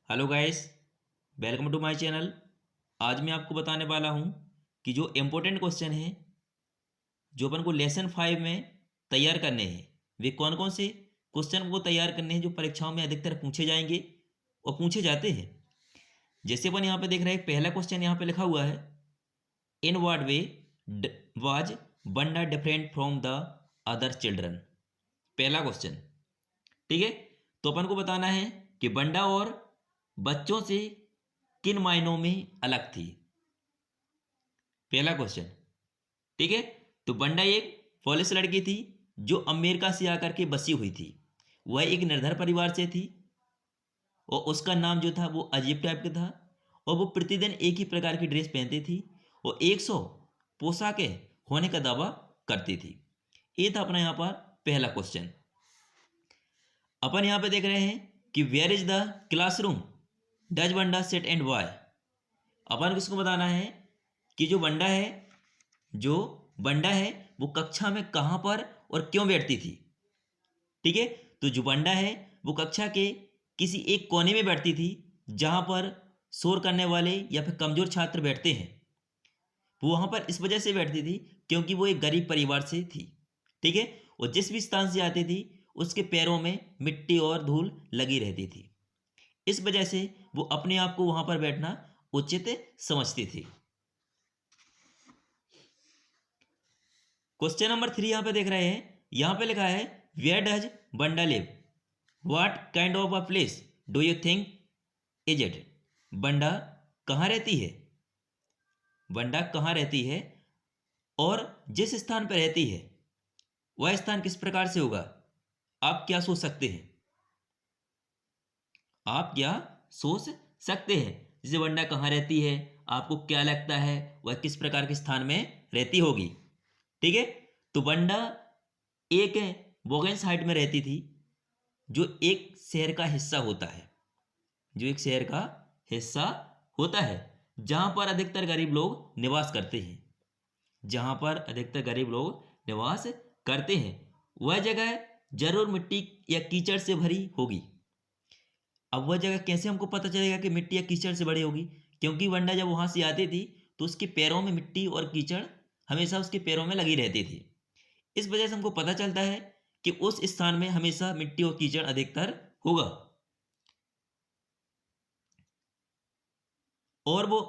Hello guys, welcome to my channel. आज मैं आपको बताने वाला हूँ कि जो इम्पोर्टेंट क्वेश्चन है जो अपन को लेसन 5 में तैयार करने हैं, वे कौन कौन से क्वेश्चन को तैयार करने हैं जो परीक्षाओं में अधिकतर पूछे जाएंगे और पूछे जाते हैं। जैसे अपन यहाँ पे देख रहे हैं, पहला क्वेश्चन यहाँ पे लिखा हुआ है, in what way was Banda different from the other children. पहला क्वेश्चन, ठीक है। तो अपन को बताना है कि बंडा और बच्चों से किन मायनों में अलग थी। पहला क्वेश्चन, ठीक है। तो बंडा एक पॉलिश लड़की थी जो अमेरिका से आकर के बसी हुई थी। वह एक निर्धन परिवार से थी और उसका नाम जो था वो अजीब टाइप का था, और वो प्रतिदिन एक ही प्रकार की ड्रेस पहनती थी और 100 पोशाकें होने का दावा करती थी। ये था अपना यहाँ पर पहला क्वेश्चन। अपन यहाँ पे देख रहे हैं कि where is the classroom does Wanda sit and why. अपन को इसको बताना है कि जो बंडा है वो कक्षा में कहाँ पर और क्यों बैठती थी। ठीक है। तो जो बंडा है वो कक्षा के किसी एक कोने में बैठती थी जहाँ पर शोर करने वाले या फिर कमजोर छात्र बैठते हैं। वो वहाँ पर इस वजह से बैठती थी क्योंकि वो एक गरीब परिवार से थी। ठीक है। और जिस भी स्थान से आती थी उसके पैरों में मिट्टी और धूल लगी रहती थी। इस वजह से वो अपने आप को वहां पर बैठना उचित समझती थी। क्वेश्चन नंबर 3 यहां पे देख रहे हैं, यहां पे लिखा है where does Wanda live, what kind of a place do you think is it. Wanda कहाँ रहती है, बंडा कहाँ रहती है और जिस स्थान पर रहती है वह स्थान किस प्रकार से होगा। आप क्या सोच सकते हैं, आप क्या सोच सकते हैं। जैसे वंडा कहाँ रहती है, आपको क्या लगता है वह किस प्रकार के स्थान में रहती होगी। ठीक है। तो वंडा एक बोगेन साइड में रहती थी जो एक शहर का हिस्सा होता है, जो एक शहर का हिस्सा होता है जहां पर अधिकतर गरीब लोग निवास करते हैं, जहां पर अधिकतर गरीब लोग निवास करते हैं। वह जगह जरूर मिट्टी या कीचड़ से भरी होगी। अब वह जगह कैसे हमको पता चलेगा कि मिट्टी या कीचड़ से बड़ी होगी, क्योंकि वंडा जब वहां से आती थी तो उसके पैरों में मिट्टी और कीचड़ हमेशा उसके पैरों में लगी रहती थी। इस वजह से हमको पता चलता है कि उस स्थान में हमेशा मिट्टी और कीचड़ अधिकतर होगा। और वो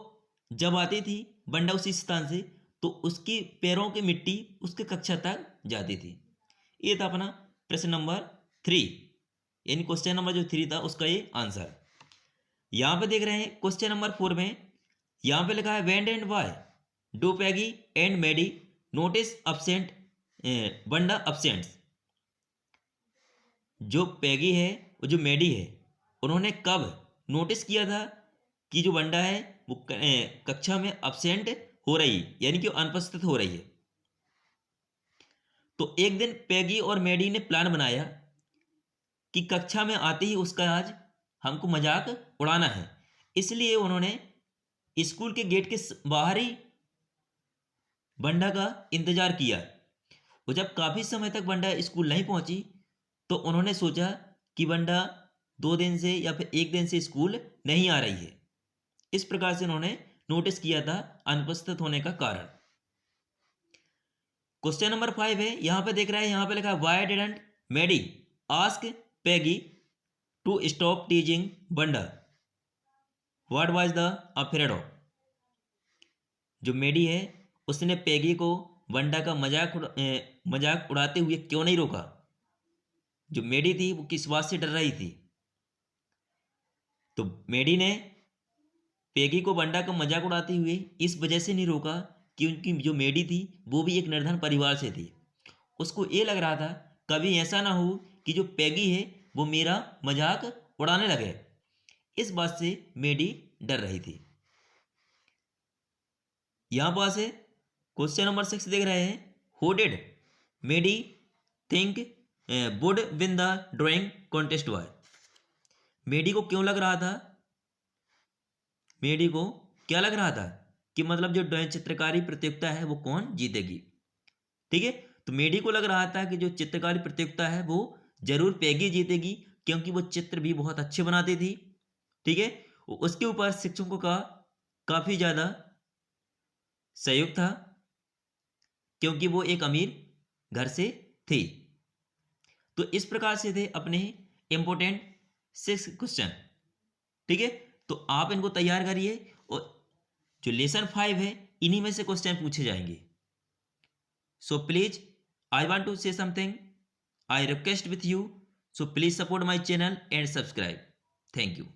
जब आती थी बंडा उसी स्थान से तो उसकी पैरों की मिट्टी उसके कक्षा तक जाती थी। ये था अपना प्रश्न नंबर 3, यानी क्वेश्चन नंबर जो 3 था उसका ये आंसर। यहां पे देख रहे हैं क्वेश्चन नंबर 4 में, यहां पे लिखा है when and why do Peggy and Maddie notice absent Wanda absent. जो पैगी है और जो मेडी है उन्होंने कब नोटिस किया था कि जो बंडा है वो कक्षा में अपसेंट हो रही है, यानी कि अनुपस्थित हो रही है। तो एक दिन पैगी और मेडी ने प्लान बनाया कि कक्षा में आते ही उसका आज हमको मजाक उड़ाना है। इसलिए उन्होंने स्कूल के गेट के बाहर ही बंडा का इंतजार किया। और जब काफी समय तक बंडा स्कूल नहीं पहुंची तो उन्होंने सोचा कि बंडा 2 दिन से या फिर 1 दिन से स्कूल नहीं आ रही है। इस प्रकार से उन्होंने नोटिस किया था अनुपस्थित होने का कारण। क्वेश्चन नंबर 5 है, यहां पे देख रहा है, यहां पे लिखा why didn't Maddie ask Peggy to stop teasing Wanda, what was the affair of. जो मेडी है उसने पैगी को बंडा का मजाक उड़ाते हुए क्यों नहीं रोका। जो मेडी थी वो किस बात से डर रही थी। तो मेडी ने पैगी को बंडा का मजाक उड़ाते हुए इस वजह से नहीं रोका कि उनकी जो मेडी थी वो भी एक निर्धन परिवार से थी। उसको ये लग रहा था कभी ऐसा ना हो कि जो पैगी है वो मेरा मजाक उड़ाने लगे। इस बात से मेडी डर रही थी। यहां पास है क्वेश्चन नंबर 6 देख रहे हैं, who did Maddie think would win the drawing contest why. Maddie को क्यों लग रहा था, मेडी को क्या लग रहा था कि मतलब जो ड्राइंग चित्रकारी प्रतियोगिता है वो कौन जीतेगी। ठीक है। तो मेडी को लग रहा था कि जो चित्रकारी प्रतियोगिता है वो जरूर पैगी जीतेगी, क्योंकि वो चित्र भी बहुत अच्छे बनाती थी ठीक है। उसके ऊपर शिक्षकों का काफ़ी ज़्यादा सहयोग था, क्योंकि वो एक अमीर घर से थी। तो इस प्रकार से थे अपने इंपॉर्टेंट 6 क्वेश्चन। ठीक है, तो आप इनको तैयार करिए और जो लेसन 5 है इन्हीं में से क्वेश्चन पूछे जाएंगे। So please I want to say something, I request with you, so please support my channel and subscribe. Thank you.